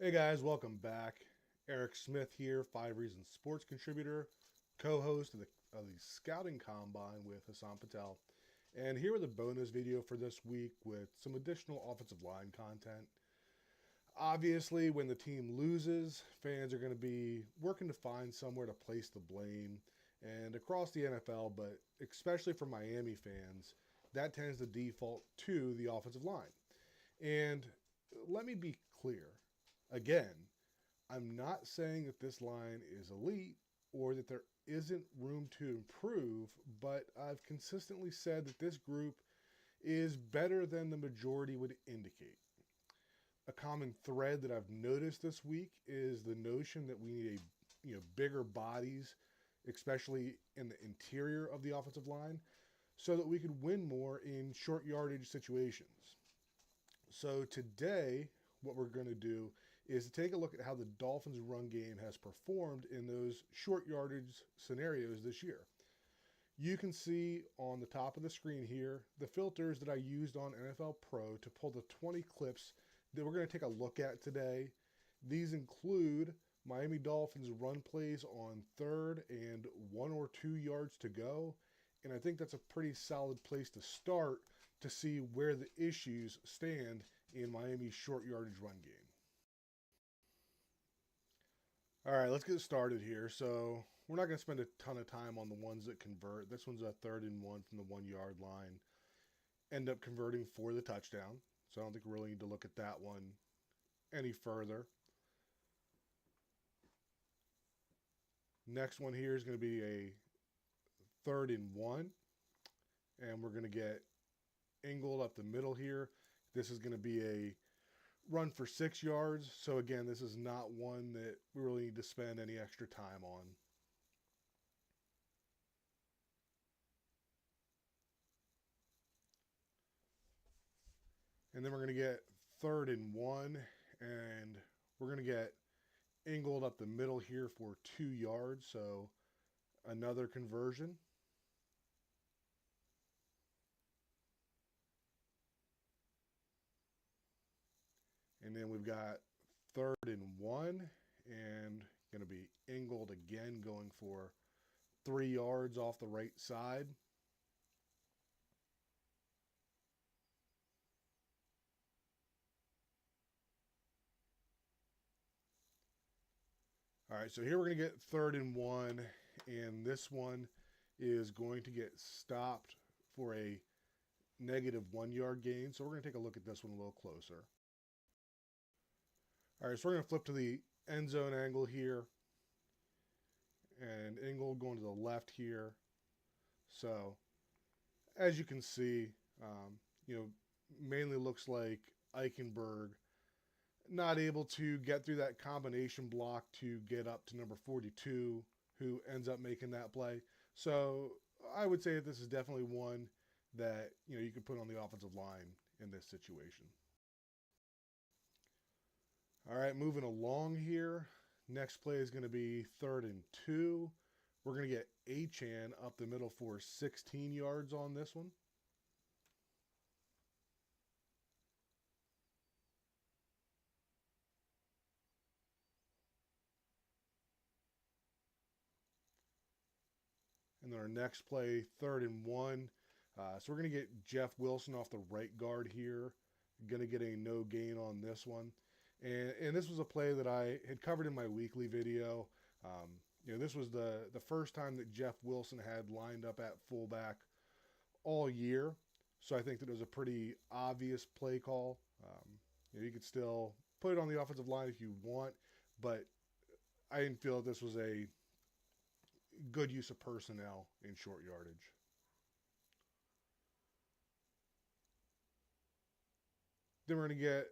Hey guys, welcome back. Eric Smith here, Five Reasons Sports contributor, co-host of the Scouting Combine with Hassan Patel. And here with a bonus video for this week with some additional offensive line content. Obviously, when the team loses, fans are going to be working to find somewhere to place the blame. And across the NFL, but especially for Miami fans, that tends to default to the offensive line. And let me be clear again, I'm not saying that this line is elite or that there isn't room to improve, but I've consistently said that this group is better than the majority would indicate. A common thread that I've noticed this week is the notion that we need bigger bodies, especially in the interior of the offensive line, so that we could win more in short yardage situations. So today, what we're going to do is to take a look at how the Dolphins' run game has performed in those short yardage scenarios this year. You can see on the top of the screen here the filters that I used on NFL Pro to pull the 20 clips that we're going to take a look at today. These include Miami Dolphins run plays on 3rd and 1 or 2 yards to go. And I think that's a pretty solid place to start to see where the issues stand in Miami's short yardage run game. All right, let's get started here. So we're not going to spend a ton of time on the ones that convert. This one's a 3rd and 1 from the 1 yard line. End up converting for the touchdown. So I don't think we really need to look at that one any further. Next one here is going to be a 3rd and 1. And we're going to get angled up the middle here. This is going to be a run for 6 yards. So again, this is not one that we really need to spend any extra time on. And then we're going to get 3rd and 1, and we're going to get angled up the middle here for 2 yards. So another conversion. And then we've got 3rd and 1, and going to be angled again, going for 3 yards off the right side. All right, so here we're going to get 3rd and 1, and this one is going to get stopped for a -1 yard gain. So we're going to take a look at this one a little closer. All right, so we're going to flip to the end zone angle here, and angle going to the left here. So as you can see, mainly looks like Eichenberg not able to get through that combination block to get up to number 42, who ends up making that play. So I would say that this is definitely one that you could put on the offensive line in this situation. All right, moving along here. Next play is going to be 3rd and 2. We're going to get Achane up the middle for 16 yards on this one. And then our next play, 3rd and 1. So we're going to get Jeff Wilson off the right guard here. Going to get a no gain on this one. And this was a play that I had covered in my weekly video. This was the first time that Jeff Wilson had lined up at fullback all year. So I think that it was a pretty obvious play call. You could still put it on the offensive line if you want, but I didn't feel that this was a good use of personnel in short yardage. Then we're going to get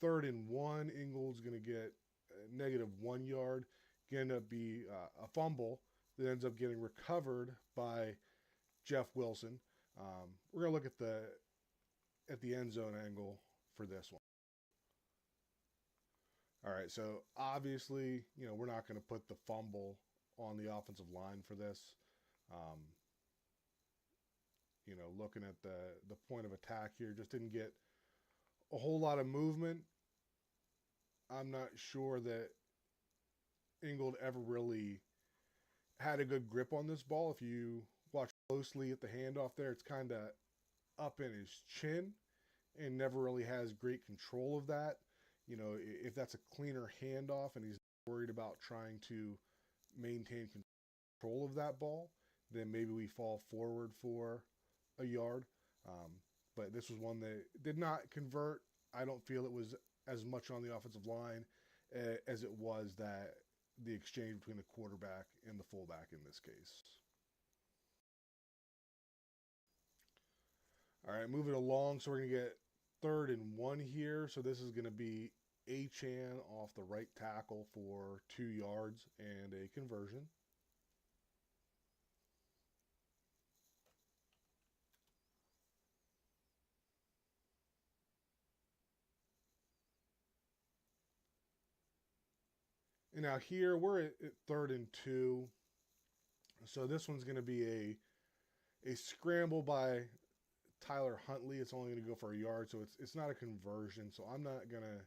3rd and 1. Ingle's going to get -1 yard. Going to be a fumble that ends up getting recovered by Jeff Wilson. We're going to look at the end zone angle for this one. All right, so obviously, we're not going to put the fumble on the offensive line for this. Looking at the point of attack here, just didn't get a whole lot of movement. I'm not sure that Ingold ever really had a good grip on this ball. If you watch closely at the handoff there, it's kind of up in his chin and never really has great control of that. You know, if that's a cleaner handoff and he's worried about trying to maintain control of that ball, then maybe we fall forward for a yard. Um, but this was one that did not convert. I don't feel it was as much on the offensive line as it was that the exchange between the quarterback and the fullback in this case. All right, moving along. So we're going to get 3rd and 1 here. So this is going to be Achan off the right tackle for 2 yards and a conversion. And now here we're at 3rd and 2. So this one's going to be a scramble by Tyler Huntley. It's only going to go for a yard, so it's not a conversion. So I'm not going to,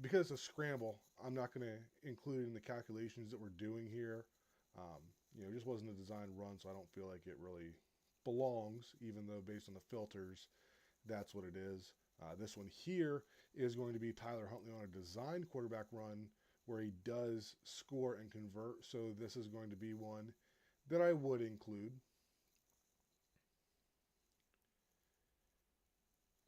because it's a scramble, I'm not going to include it in the calculations that we're doing here. It just wasn't a designed run, so I don't feel like it really belongs, even though based on the filters, that's what it is. This one here is going to be Tyler Huntley on a designed quarterback run where he does score and convert. So this is going to be one that I would include.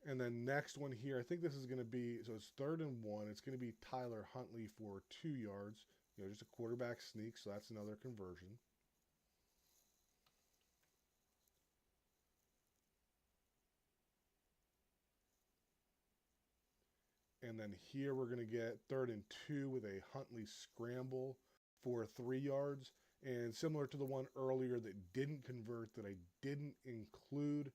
And then next one here, I think this is going to be, so it's 3rd and 1. It's going to be Tyler Huntley for 2 yards. Just a quarterback sneak, so that's another conversion. And then here we're going to get 3rd and 2 with a Huntley scramble for 3 yards. And similar to the one earlier that didn't convert, that I didn't include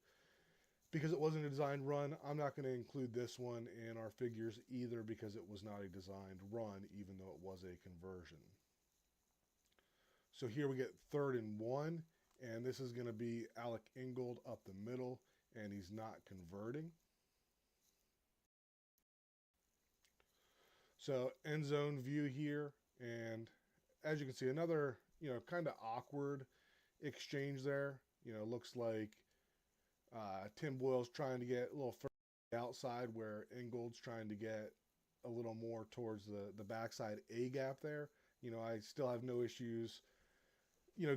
because it wasn't a designed run, I'm not going to include this one in our figures either because it was not a designed run, even though it was a conversion. So here we get 3rd and 1, and this is going to be Alec Ingold up the middle, and he's not converting. So end zone view here, and as you can see, another, kind of awkward exchange there. Looks like Tim Boyle's trying to get a little further outside where Ingold's trying to get a little more towards the backside A gap there. I still have no issues,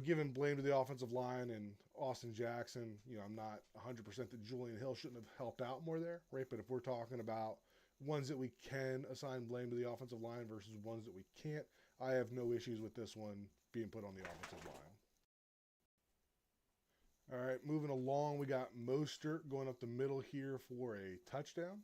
giving blame to the offensive line and Austin Jackson. I'm not 100% that Julian Hill shouldn't have helped out more there, right? But if we're talking about ones that we can assign blame to the offensive line versus ones that we can't, I have no issues with this one being put on the offensive line. All right, moving along, we got Mostert going up the middle here for a touchdown.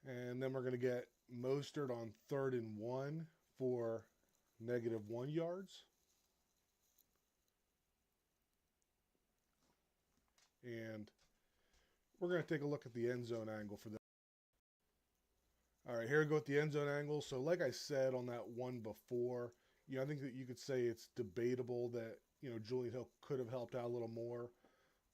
And then we're going to get Mostert on 3rd and 1 for -1 yards. And we're going to take a look at the end zone angle for this. All right, here we go with the end zone angle. So like I said on that one before, I think that you could say it's debatable that, Julian Hill could have helped out a little more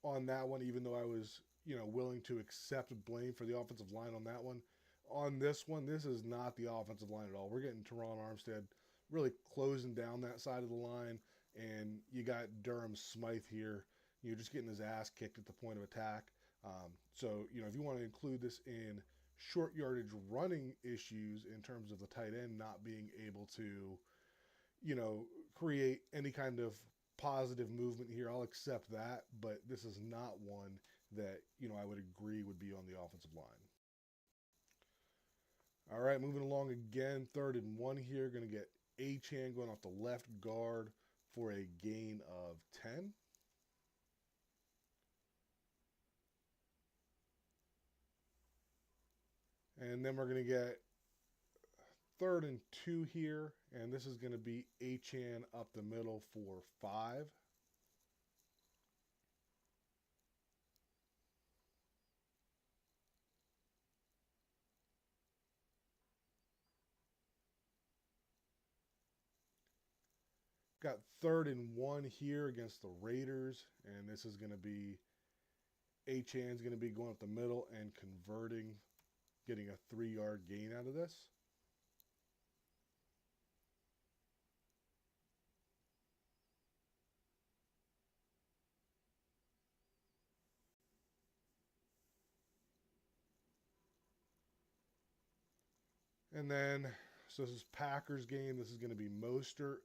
on that one, even though I was, willing to accept blame for the offensive line on that one. On this one, this is not the offensive line at all. We're getting Teron Armstead really closing down that side of the line, and you got Durham Smythe here, just getting his ass kicked at the point of attack. So, if you want to include this in short yardage running issues in terms of the tight end not being able to, create any kind of positive movement here, I'll accept that, but this is not one that, I would agree would be on the offensive line. All right, moving along again, 3rd and 1 here, going to get Achan going off the left guard for a gain of 10. And then we're going to get 3rd and 2 here, and this is going to be Achan up the middle for 5. Got 3rd and 1 here against the Raiders, and this is going to be Achan's going to be going up the middle and converting, getting a 3-yard gain out of this. And then, so this is Packers game. This is going to be Mostert.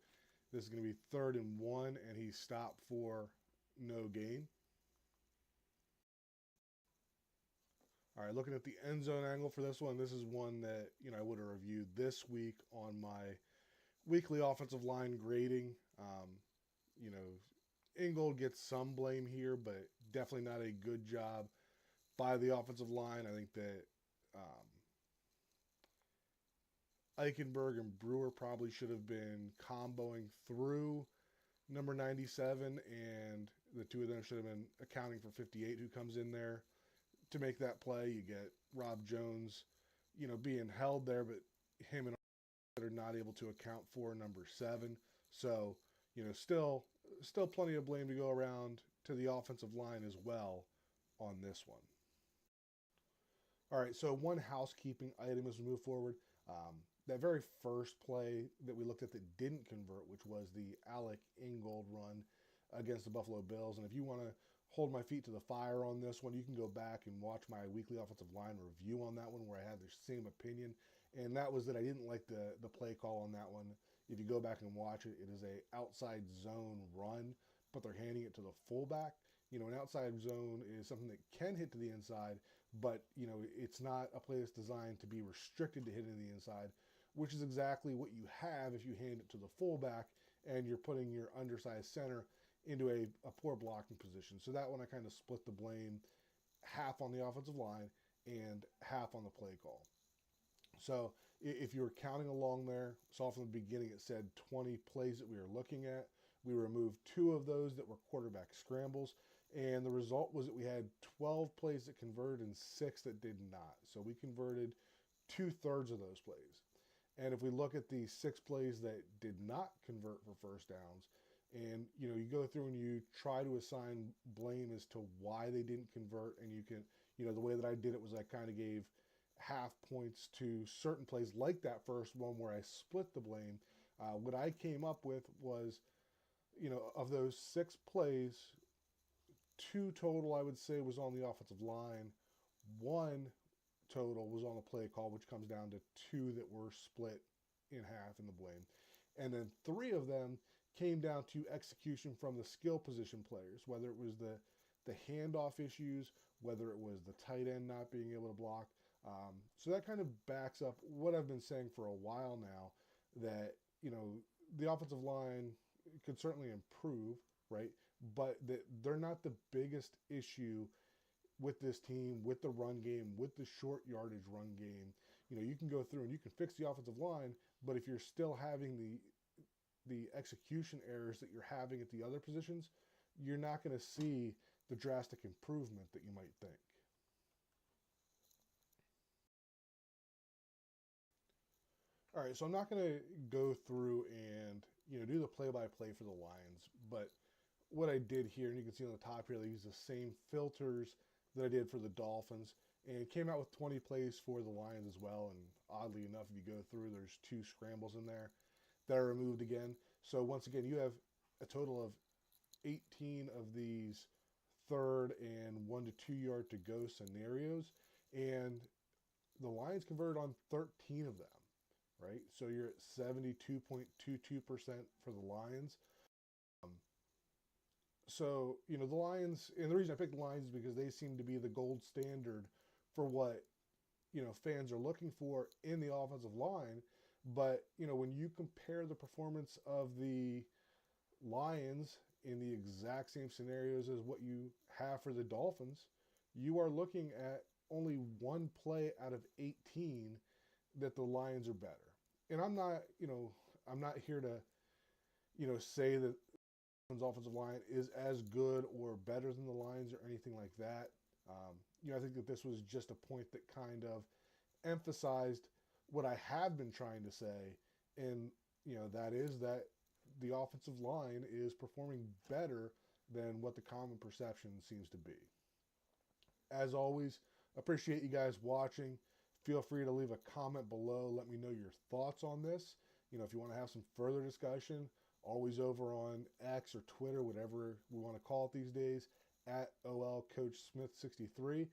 This is going to be 3rd and 1, and he stopped for no gain. All right, looking at the end zone angle for this one. This is one that, I would have reviewed this week on my weekly offensive line grading. You know, Ingold gets some blame here, but definitely not a good job by the offensive line. I think that Eichenberg and Brewer probably should have been comboing through number 97, and the two of them should have been accounting for 58, who comes in there to make that play. You get Rob Jones, being held there, but him and are not able to account for number 7. So, still plenty of blame to go around to the offensive line as well on this one. All right, so one housekeeping item as we move forward. That very first play that we looked at that didn't convert, which was the Alec Ingold run against the Buffalo Bills. And if you want to hold my feet to the fire on this one, you can go back and watch my weekly offensive line review on that one where I had the same opinion. And that was that I didn't like the play call on that one. If you go back and watch it, it is a outside zone run, but they're handing it to the fullback. An outside zone is something that can hit to the inside, but, it's not a play that's designed to be restricted to hitting the inside, which is exactly what you have if you hand it to the fullback and you're putting your undersized center into a poor blocking position. So that one I kind of split the blame half on the offensive line and half on the play call. So if you were counting along there, so off from the beginning it said 20 plays that we were looking at. We removed 2 of those that were quarterback scrambles, and the result was that we had 12 plays that converted and 6 that did not. So we converted 2/3 of those plays. And if we look at the 6 plays that did not convert for first downs, and you go through and you try to assign blame as to why they didn't convert, and you can, the way that I did it was I kind of gave half points to certain plays like that first one where I split the blame. What I came up with was, of those 6 plays, 2 total I would say was on the offensive line, 1 total was on the play call, which comes down to 2 that were split in half in the blame. And then 3 of them came down to execution from the skill position players, whether it was the handoff issues, whether it was the tight end not being able to block. So that kind of backs up what I've been saying for a while now, that, the offensive line could certainly improve, right? But that they're not the biggest issue with this team, with the run game, with the short yardage run game. You can go through and you can fix the offensive line, but if you're still having the execution errors that you're having at the other positions, you're not going to see the drastic improvement that you might think. All right, so I'm not going to go through and do the play-by-play for the Lions, but what I did here, and you can see on the top here, I use the same filters that I did for the Dolphins, and came out with 20 plays for the Lions as well. And oddly enough, if you go through, there's 2 scrambles in there that are removed again. So once again, you have a total of 18 of these 3rd and 1 to 2 yard to go scenarios, and the Lions converted on 13 of them, right? So you're at 72.22% for the Lions. So, the Lions, and the reason I picked the Lions is because they seem to be the gold standard for what, fans are looking for in the offensive line. But, when you compare the performance of the Lions in the exact same scenarios as what you have for the Dolphins, you are looking at only 1 play out of 18 that the Lions are better. And I'm not here to, say that offensive line is as good or better than the Lions or anything like that. I think that this was just a point that kind of emphasized what I have been trying to say, and that is that the offensive line is performing better than what the common perception seems to be. As always, appreciate you guys watching. Feel free to leave a comment below. Let me know your thoughts on this. If you want to have some further discussion, always over on X or Twitter, whatever we want to call it these days, at OL Coach Smith 63.